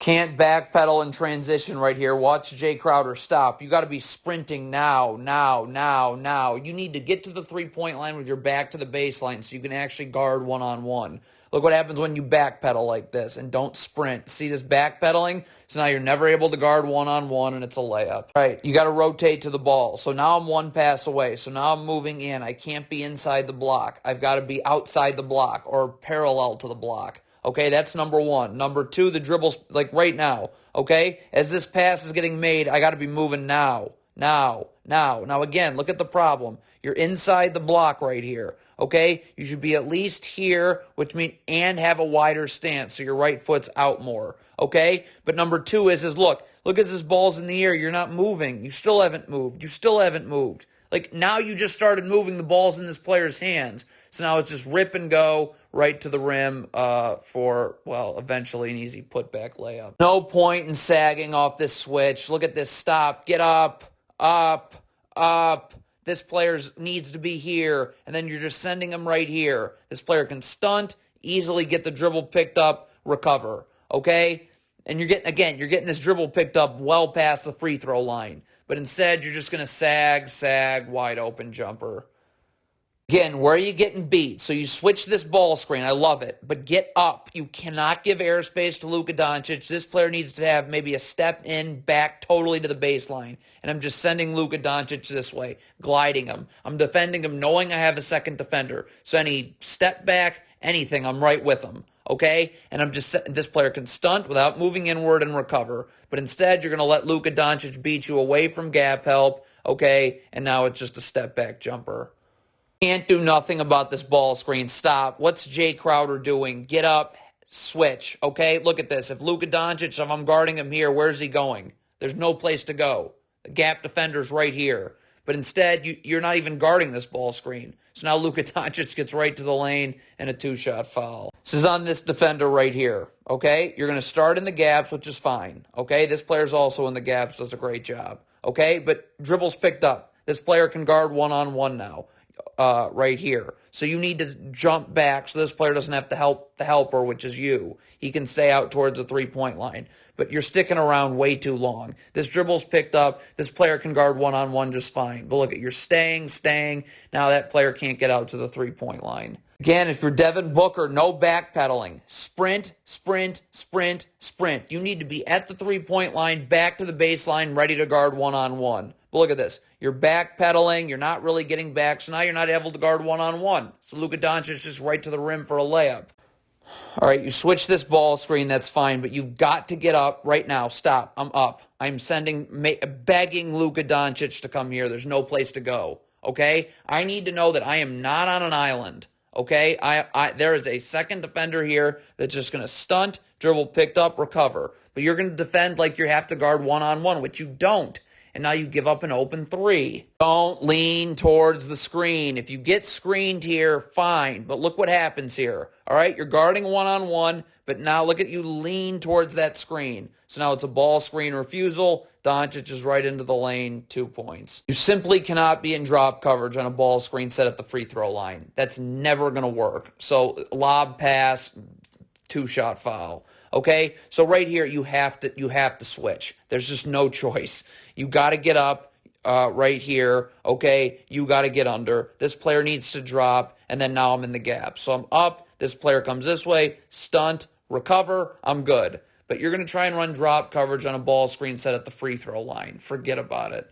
Can't backpedal in transition right here. Watch Jay Crowder stop. You got to be sprinting now. You need to get to the three-point line with your back to the baseline so you can actually guard one-on-one. Look what happens when you backpedal like this and don't sprint. See this backpedaling? So now you're never able to guard one-on-one, and it's a layup. All right, you got to rotate to the ball. So now I'm one pass away. So now I'm moving in. I can't be inside the block. I've got to be outside the block or parallel to the block. Okay, that's number one. Number two, the dribbles, like right now. Okay, as this pass is getting made, I got to be moving now. Now, again, look at the problem. You're inside the block right here. Okay, you should be at least here, which means, and have a wider stance so your right foot's out more. Okay, but number two is look as this ball's in the air. You're not moving. You still haven't moved. Like now you just started moving, the ball's in this player's hands. So now it's just rip and go right to the rim for, well, eventually an easy putback layup. No point in sagging off this switch. Look at this stop. Get up. This player needs to be here, and then you're just sending him right here. This player can stunt, easily get the dribble picked up, recover, okay? And you're getting this dribble picked up well past the free throw line. But instead, you're just going to sag, wide open jumper. Again, where are you getting beat? So you switch this ball screen. I love it. But get up. You cannot give airspace to Luka Doncic. This player needs to have maybe a step in, back totally to the baseline. And I'm just sending Luka Doncic this way, gliding him. I'm defending him knowing I have a second defender. So any step back, anything, I'm right with him. Okay? And I'm just this player can stunt without moving inward and recover. But instead, you're going to let Luka Doncic beat you away from gap help. Okay? And now it's just a step back jumper. Can't do nothing about this ball screen. Stop. What's Jay Crowder doing? Get up, switch. Okay, look at this. If Luka Doncic, if I'm guarding him here, where's he going? There's no place to go. The gap defender's right here. But instead, you're not even guarding this ball screen. So now Luka Doncic gets right to the lane and a two-shot foul. This is on this defender right here. Okay, you're going to start in the gaps, which is fine. Okay, this player's also in the gaps, does a great job. Okay, but dribbles picked up. This player can guard one-on-one now. Right here. So you need to jump back so this player doesn't have to help the helper, which is you. He can stay out towards the three-point line. But you're sticking around way too long. This dribble's picked up. This player can guard one-on-one just fine. But look, you're staying. Now that player can't get out to the three-point line. Again, if you're Devin Booker, no backpedaling. Sprint. You need to be at the three-point line, back to the baseline, ready to guard one-on-one. But look at this. You're backpedaling. You're not really getting back, so now you're not able to guard one-on-one. So Luka Doncic is right to the rim for a layup. All right, you switch this ball screen, that's fine, but you've got to get up right now. Stop. I'm up. I'm begging Luka Doncic to come here. There's no place to go, okay? I need to know that I am not on an island, okay? There is a second defender here that's just going to stunt, dribble picked up, recover. But you're going to defend like you have to guard one-on-one, which you don't. And now you give up an open three. Don't lean towards the screen. If you get screened here, fine. But look what happens here. All right, you're guarding one-on-one, but now look at you lean towards that screen. So now it's a ball screen refusal. Doncic is right into the lane, 2 points. You simply cannot be in drop coverage on a ball screen set at the free throw line. That's never going to work. So lob pass, two-shot foul. Okay, so right here you have to switch. There's just no choice. You got to get up right here. Okay, you got to get under. This player needs to drop, and then now I'm in the gap. So I'm up. This player comes this way. Stunt, recover. I'm good. But you're going to try and run drop coverage on a ball screen set at the free throw line. Forget about it.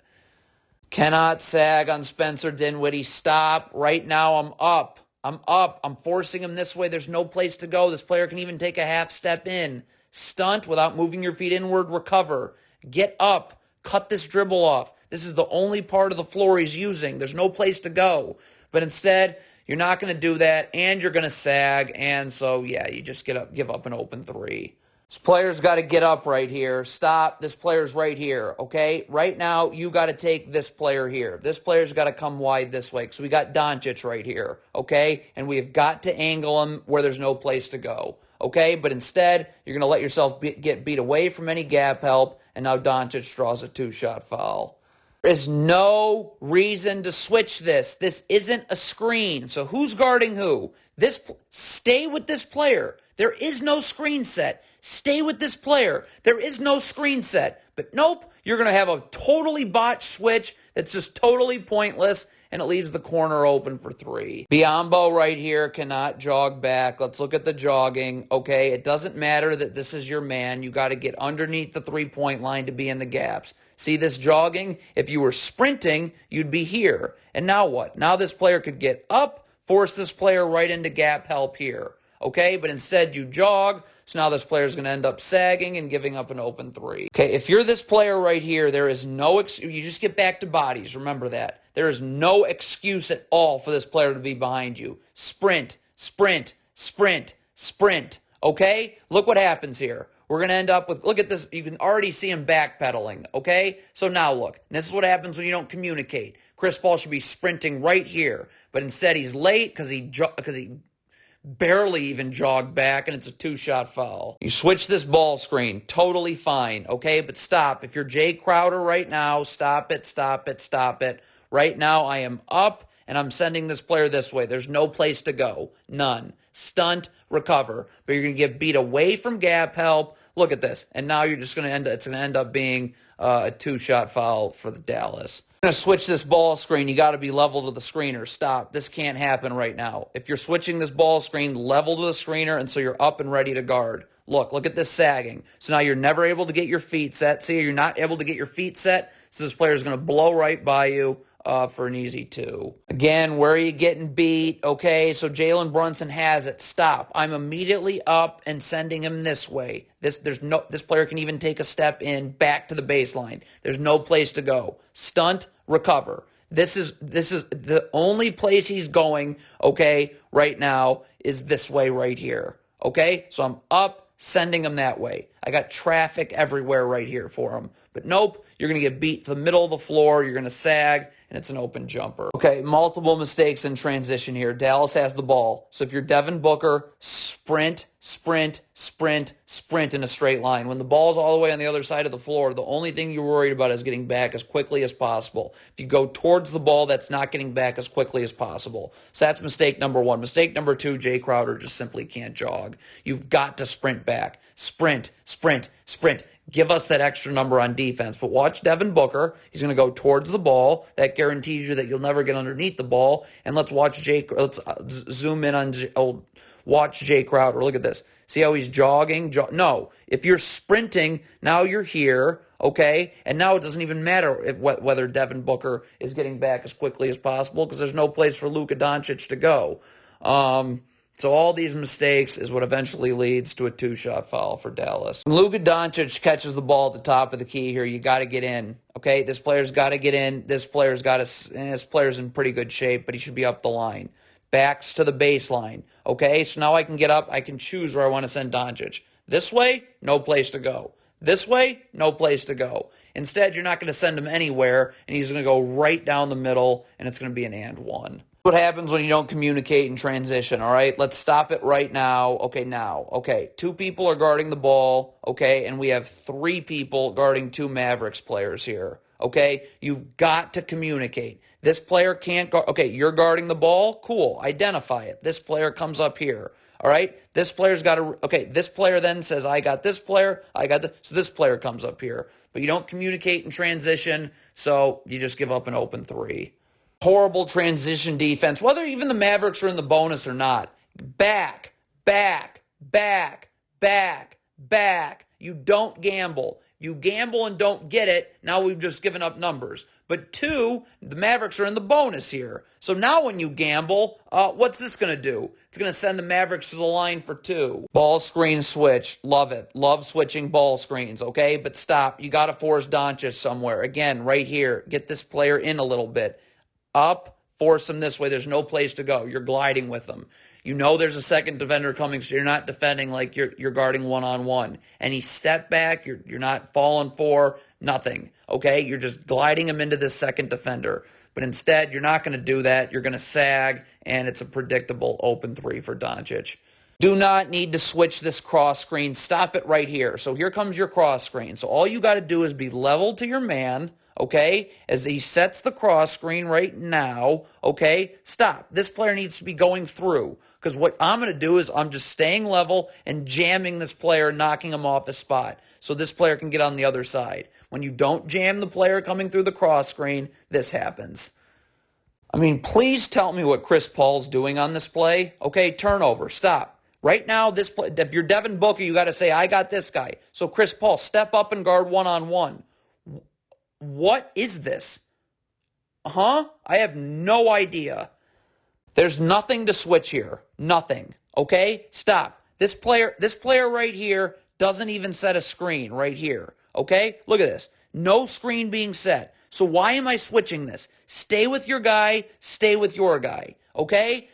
Cannot sag on Spencer Dinwiddie. Stop. Right now I'm up. I'm forcing him this way. There's no place to go. This player can even take a half step in. Stunt without moving your feet inward. Recover. Get up. Cut this dribble off. This is the only part of the floor he's using. There's no place to go. But instead, you're not going to do that, and you're going to sag. And so, yeah, you just give up an open three. This player's got to get up right here. Stop. This player's right here, okay? Right now, you got to take this player here. This player's got to come wide this way. So we got Doncic right here, okay? And we have got to angle him where there's no place to go, okay? But instead, you're going to let yourself get beat away from any gap help, and now Doncic draws a two-shot foul. There is no reason to switch this. This isn't a screen. So who's guarding who? Stay with this player. There is no screen set. Stay with this player. There is no screen set. But nope, you're going to have a totally botched switch that's just totally pointless, and it leaves the corner open for three. Biyombo right here cannot jog back. Let's look at the jogging. Okay, it doesn't matter that this is your man. You got to get underneath the three-point line to be in the gaps. See this jogging? If you were sprinting, you'd be here. And now what? Now this player could get up, force this player right into gap help here. Okay, but instead you jog, so now this player is going to end up sagging and giving up an open three. Okay, if you're this player right here, there is no you just get back to bodies. Remember that. There is no excuse at all for this player to be behind you. Sprint, sprint, sprint, sprint. Okay? Look what happens here. We're going to end up with, look at this, you can already see him backpedaling, okay? So now look, this is what happens when you don't communicate. Chris Paul should be sprinting right here, but instead he's late because he barely even jogged back, and it's a two-shot foul. You switch this ball screen, totally fine, okay? But stop. If you're Jay Crowder right now, stop it, stop it, stop it. Right now I am up, and I'm sending this player this way. There's no place to go. None. Stunt, recover. But you're going to get beat away from gap help. Look at this. And now you're just going to it's going to end up being a two-shot foul for the Dallas. You're going to switch this ball screen. You got to be level to the screener. Stop. This can't happen right now. If you're switching this ball screen, level to the screener, and so you're up and ready to guard. Look at this sagging. So now you're never able to get your feet set. See, you're not able to get your feet set, so this player is going to blow right by you for an easy two. Again, where are you getting beat? Okay, so Jalen Brunson has it. Stop. I'm immediately up and sending him this way. This player can even take a step in back to the baseline. There's no place to go. Stunt, recover. This is the only place he's going, okay, right now is this way right here. Okay? So I'm up, sending him that way. I got traffic everywhere right here for him. But nope, you're going to get beat to the middle of the floor, you're going to sag, and it's an open jumper. Okay, multiple mistakes in transition here. Dallas has the ball. So if you're Devin Booker, sprint, sprint, sprint, sprint in a straight line. When the ball's all the way on the other side of the floor, the only thing you're worried about is getting back as quickly as possible. If you go towards the ball, that's not getting back as quickly as possible. So that's mistake number one. Mistake number two, Jay Crowder just simply can't jog. You've got to sprint back. Sprint, sprint, sprint. Give us that extra number on defense. But watch Devin Booker. He's going to go towards the ball. That guarantees you that you'll never get underneath the ball. And let's watch let's zoom in on watch Jay Crowder. Look at this. See how he's jogging? No. If you're sprinting, now you're here, okay? And now it doesn't even matter whether Devin Booker is getting back as quickly as possible because there's no place for Luka Doncic to go. So all these mistakes is what eventually leads to a two-shot foul for Dallas. When Luka Doncic catches the ball at the top of the key here, you got to get in. Okay, this player's got to get in. This player's in pretty good shape, but he should be up the line. Backs to the baseline. Okay, so now I can get up. I can choose where I want to send Doncic. This way, no place to go. This way, no place to go. Instead, you're not going to send him anywhere, and he's going to go right down the middle, and it's going to be an and one. What happens when you don't communicate in transition, all right? Let's stop it right now. Okay, two people are guarding the ball, okay, and we have three people guarding two Mavericks players here, okay? You've got to communicate. This player can't guard. Okay, you're guarding the ball? Cool, identify it. This player comes up here, all right? This player's got to, okay, this player then says, I got this player, so this player comes up here. But you don't communicate in transition, so you just give up an open three. Horrible transition defense, whether even the Mavericks are in the bonus or not. Back, back, back, back, back. You don't gamble. You gamble and don't get it. Now we've just given up numbers. But two, the Mavericks are in the bonus here. So now when you gamble, what's this going to do? It's going to send the Mavericks to the line for two. Ball screen switch. Love it. Love switching ball screens, okay? But stop. You got to force Doncic somewhere. Again, right here. Get this player in a little bit. Up, force him this way. There's no place to go. You're gliding with him. You know there's a second defender coming, so you're not defending like you're guarding one-on-one. Any step back, you're not falling for nothing, okay? You're just gliding him into this second defender. But instead, you're not going to do that. You're going to sag, and it's a predictable open three for Doncic. Do not need to switch this cross screen. Stop it right here. So here comes your cross screen. So all you got to do is be level to your man, okay, as he sets the cross screen right now, okay, stop. This player needs to be going through. Because what I'm going to do is I'm just staying level and jamming this player, knocking him off his spot. So this player can get on the other side. When you don't jam the player coming through the cross screen, this happens. I mean, please tell me what Chris Paul's doing on this play. Okay, turnover, stop. Right now, this play, if you're Devin Booker, you got to say, I got this guy. So Chris Paul, step up and guard one-on-one. What is this? I have no idea. There's nothing to switch here. Nothing. Okay? Stop. This player right here doesn't even set a screen right here. Okay? Look at this. No screen being set. So why am I switching this? Stay with your guy. Stay with your guy. Okay?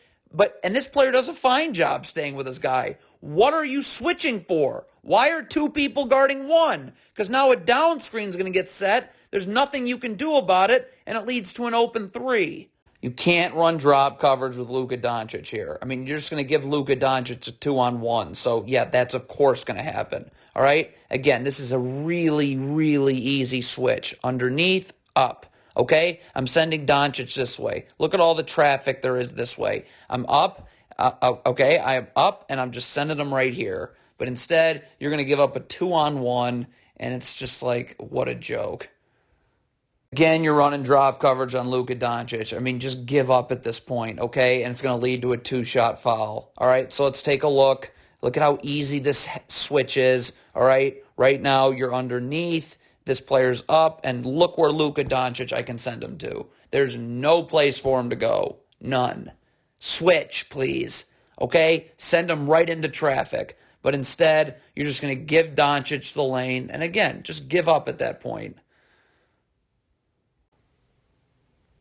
And this player does a fine job staying with his guy. What are you switching for? Why are two people guarding one? Because now a down screen is going to get set. There's nothing you can do about it, and it leads to an open three. You can't run drop coverage with Luka Doncic here. I mean, you're just going to give Luka Doncic a 2-on-1. So, yeah, that's of course going to happen. All right? Again, this is a really, really easy switch. Underneath, up. Okay? I'm sending Doncic this way. Look at all the traffic there is this way. I'm up. Okay? I am up, and I'm just sending them right here. But instead, you're going to give up a 2-on-1, and it's just like, what a joke. Again, you're running drop coverage on Luka Doncic. I mean, just give up at this point, okay? And it's going to lead to a 2-shot foul. All right, so let's take a look. Look at how easy this switch is, all right? Right now, you're underneath. This player's up, and look where Luka Doncic I can send him to. There's no place for him to go. None. Switch, please, okay? Send him right into traffic. But instead, you're just going to give Doncic the lane. And again, just give up at that point.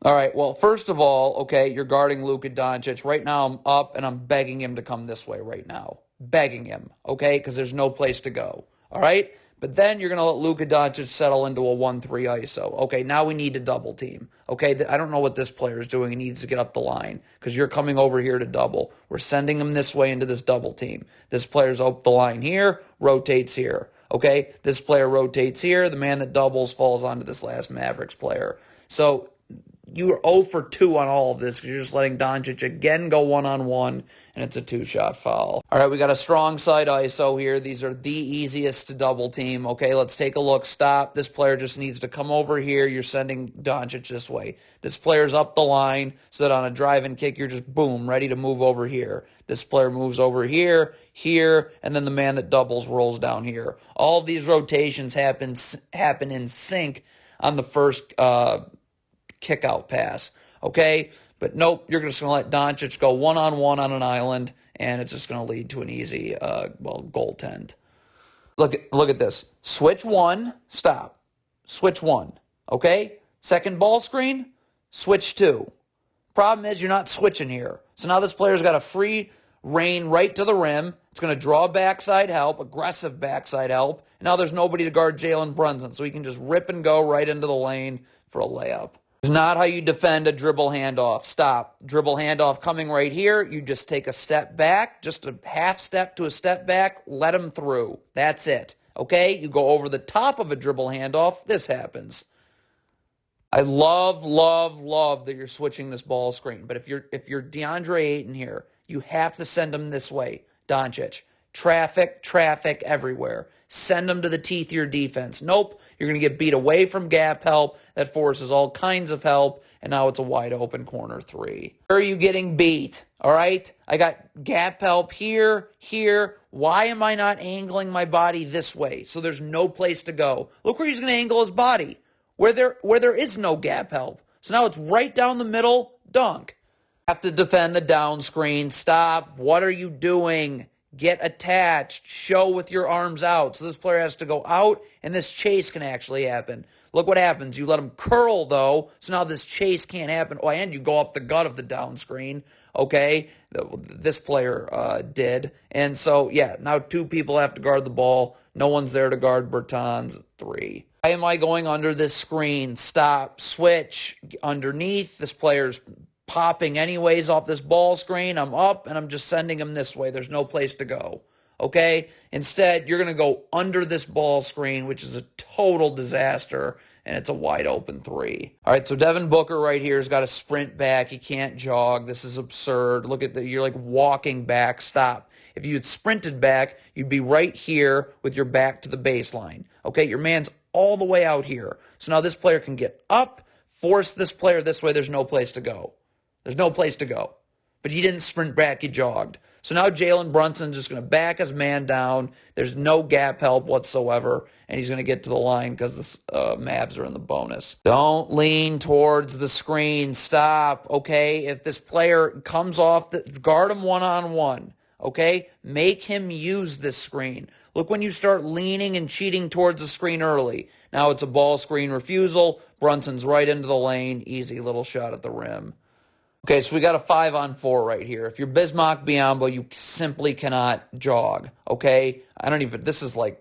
All right, well, first of all, okay, you're guarding Luka Doncic. Right now I'm up, and I'm begging him to come this way right now. Begging him, okay, because there's no place to go. All right? But then you're going to let Luka Doncic settle into a 1-3 ISO. Okay, now we need to double team. Okay, I don't know what this player is doing. He needs to get up the line because you're coming over here to double. We're sending him this way into this double team. This player's up the line here, rotates here. Okay, this player rotates here. The man that doubles falls onto this last Mavericks player. So you are 0 for 2 on all of this because you're just letting Doncic again go one-on-one, and it's a 2-shot foul. All right, we got a strong side ISO here. These are the easiest to double team. Okay, let's take a look. Stop. This player just needs to come over here. You're sending Doncic this way. This player's up the line so that on a drive and kick, you're just, boom, ready to move over here. This player moves over here, here, and then the man that doubles rolls down here. All of these rotations happen in sync on the first kick-out pass, okay? But nope, you're just going to let Doncic go one-on-one on an island, and it's just going to lead to an easy, goaltend. Look at this. Switch one, stop. Switch one, okay? Second ball screen, switch two. Problem is you're not switching here. So now this player's got a free rein right to the rim. It's going to draw backside help, aggressive backside help. And now there's nobody to guard Jalen Brunson, so he can just rip and go right into the lane for a layup. It's not how you defend a dribble handoff. Stop. Dribble handoff coming right here. You just take a step back, just a half step to a step back, let him through. That's it. Okay? You go over the top of a dribble handoff. This happens. I love, love, love that you're switching this ball screen. But if you're DeAndre Ayton here, you have to send him this way. Doncic. Traffic everywhere. Send them to the teeth of your defense. Nope. You're going to get beat away from gap help. That forces all kinds of help. And now it's a wide open corner three. Where are you getting beat? All right? I got gap help here, here. Why am I not angling my body this way? So there's no place to go. Look where he's going to angle his body. Where there is no gap help. So now it's right down the middle. Dunk. Have to defend the down screen. Stop. What are you doing? Get attached. Show with your arms out. So this player has to go out, and this chase can actually happen. Look what happens. You let him curl, though, so now this chase can't happen. Oh, and you go up the gut of the down screen. Okay? This player did. And so, yeah, now two people have to guard the ball. No one's there to guard Bertans. Three. Why am I going under this screen? Stop. Switch. Underneath. This player's popping anyways off this ball screen. I'm up, and I'm just sending him this way. There's no place to go. Okay? Instead, you're going to go under this ball screen, which is a total disaster. and it's a wide open three. All right, so Devin Booker right here has got to sprint back. He can't jog. This is absurd. Look at you're like walking back. Stop. If you had sprinted back, you'd be right here with your back to the baseline. Okay, your man's all the way out here. So now this player can get up, force this player this way. There's no place to go. There's no place to go. But he didn't sprint back. He jogged. So now Jalen Brunson's just going to back his man down. There's no gap help whatsoever, and he's going to get to the line because the Mavs are in the bonus. Don't lean towards the screen. Stop, okay? If this player comes off, guard him one-on-one, okay? Make him use this screen. Look when you start leaning and cheating towards the screen early. Now it's a ball screen refusal. Brunson's right into the lane. Easy little shot at the rim. Okay, so we got a 5-on-4 right here. If you're Bismack Biyombo, you simply cannot jog, okay? This is like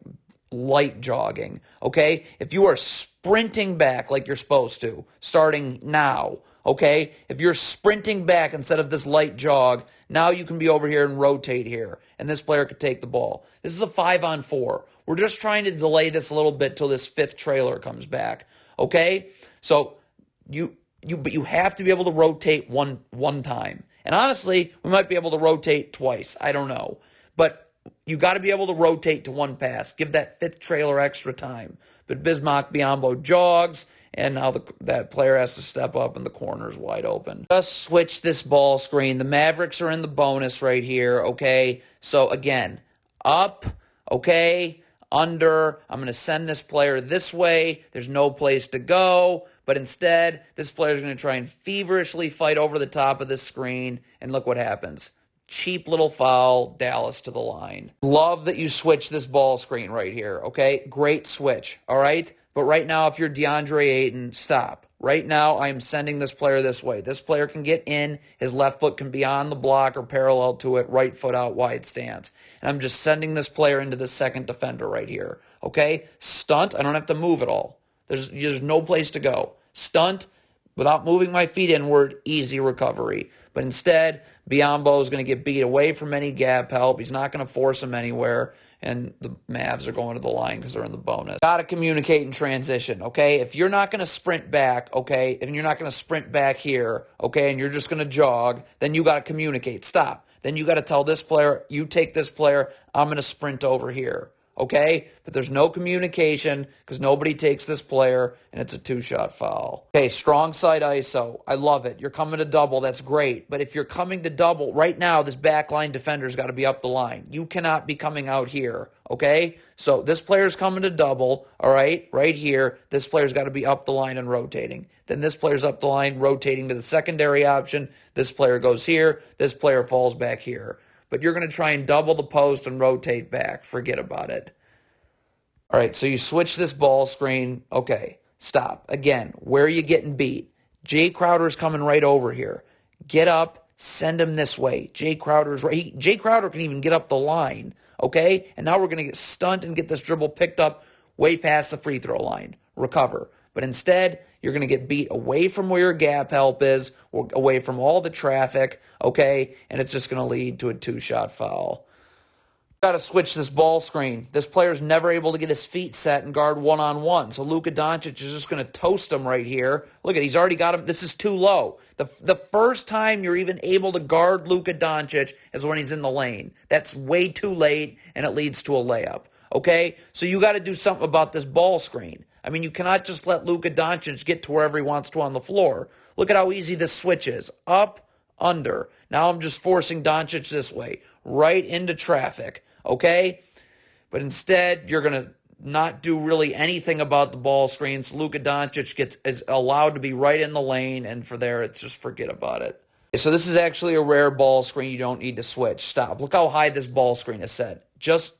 light jogging, okay? If you are sprinting back like you're supposed to, starting now, okay? If you're sprinting back instead of this light jog, now you can be over here and rotate here, and this player could take the ball. This is a 5-on-4. We're just trying to delay this a little bit till this fifth trailer comes back, okay? So but you have to be able to rotate one time. And honestly, we might be able to rotate twice. I don't know. But you got to be able to rotate to one pass. Give that fifth trailer extra time. But Bismack Biyombo jogs, and now that player has to step up, and the corner's wide open. Just switch this ball screen. The Mavericks are in the bonus right here, okay? So again, up, okay, under. I'm going to send this player this way. There's no place to go. But instead, this player is going to try and feverishly fight over the top of this screen. And look what happens. Cheap little foul, Dallas to the line. Love that you switch this ball screen right here, okay? Great switch, all right? But right now, if you're DeAndre Ayton, stop. Right now, I am sending this player this way. This player can get in. His left foot can be on the block or parallel to it. Right foot out, wide stance. And I'm just sending this player into the second defender right here, okay? Stunt, I don't have to move at all. There's no place to go. Stunt, without moving my feet inward, easy recovery. But instead, Biyombo is going to get beat away from any gap help. He's not going to force him anywhere. And the Mavs are going to the line because they're in the bonus. Got to communicate in transition, okay? If you're not going to sprint back, okay, and you're not going to sprint back here, okay, and you're just going to jog, then you got to communicate. Stop. Then you got to tell this player, you take this player, I'm going to sprint over here. Okay, but there's no communication because nobody takes this player, and it's a two-shot foul. Okay, strong side ISO. I love it. You're coming to double. That's great. But if you're coming to double, right now, this backline defender's got to be up the line. You cannot be coming out here, okay? So this player's coming to double, all right, right here. This player's got to be up the line and rotating. Then this player's up the line, rotating to the secondary option. This player goes here. This player falls back here. But you're going to try and double the post and rotate back. Forget about it. All right, so you switch this ball screen. Okay, stop. Again, where are you getting beat? Jay Crowder's coming right over here. Get up, send him this way. Jay Crowder's right. Jay Crowder can even get up the line, okay? And now we're going to get stunned and get this dribble picked up way past the free throw line. Recover. But instead, you're going to get beat away from where your gap help is, or away from all the traffic, okay? And it's just going to lead to a two-shot foul. Got to switch this ball screen. This player's never able to get his feet set and guard one-on-one. So Luka Doncic is just going to toast him right here. Look at, he's already got him. This is too low. The first time you're even able to guard Luka Doncic is when he's in the lane. That's way too late, and it leads to a layup, okay? So you got to do something about this ball screen. I mean, you cannot just let Luka Doncic get to wherever he wants to on the floor. Look at how easy this switch is. Up, under. Now I'm just forcing Doncic this way, right into traffic, okay? But instead, you're going to not do really anything about the ball screen. So Luka Doncic is allowed to be right in the lane, and for there, it's just forget about it. So this is actually a rare ball screen. You don't need to switch. Stop. Look how high this ball screen is set.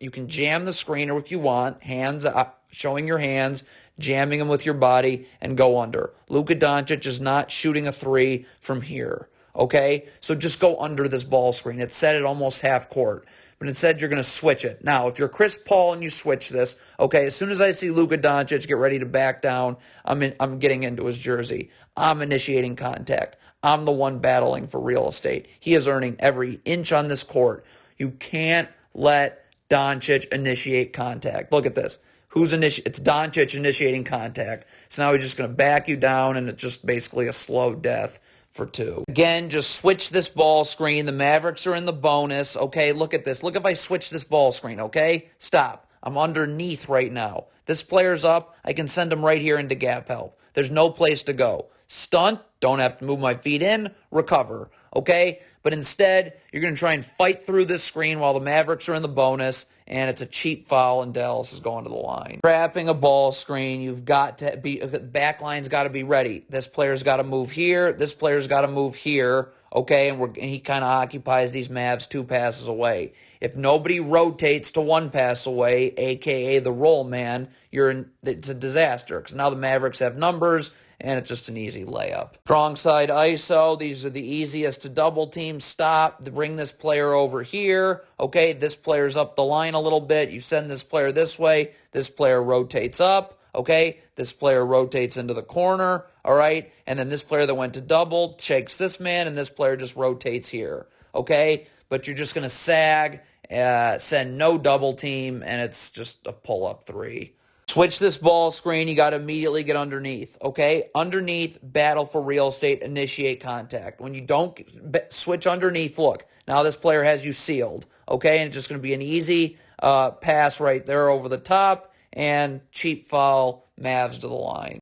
You can jam the screener if you want, hands up, showing your hands, jamming them with your body, and go under. Luka Doncic is not shooting a three from here, okay? So just go under this ball screen. It's set at almost half court, but instead you're going to switch it. Now, if you're Chris Paul and you switch this, okay, as soon as I see Luka Doncic get ready to back down, I'm getting into his jersey. I'm initiating contact. I'm the one battling for real estate. He is earning every inch on this court. You can't let Doncic initiate contact. Look at this. It's Doncic initiating contact. So now he's just going to back you down, and it's just basically a slow death for 2. Again, just switch this ball screen. The Mavericks are in the bonus. Okay, look at this. Look if I switch this ball screen, okay? Stop. I'm underneath right now. This player's up. I can send him right here into gap help. There's no place to go. Stunt, don't have to move my feet in, recover, okay? But instead, you're going to try and fight through this screen while the Mavericks are in the bonus, and it's a cheap foul, and Dallas is going to the line. Trapping a ball screen, you've got to be, backline's got to be ready. This player's got to move here. This player's got to move here, okay? And he kind of occupies these Mavs 2 passes away. If nobody rotates to 1 pass away, a.k.a. the roll man, it's a disaster, because now the Mavericks have numbers, and it's just an easy layup. Strong side ISO. These are the easiest to double team. Stop. Bring this player over here. Okay, this player's up the line a little bit. You send this player this way. This player rotates up. Okay, this player rotates into the corner. All right, and then this player that went to double shakes this man, and this player just rotates here. Okay, but you're just going to sag, send no double team, and it's just a pull-up 3. Switch this ball screen. You got to immediately get underneath, okay? Underneath, battle for real estate, initiate contact. When you don't switch underneath, look, now this player has you sealed, okay? And it's just going to be an easy pass right there over the top, and cheap foul, Mavs to the line.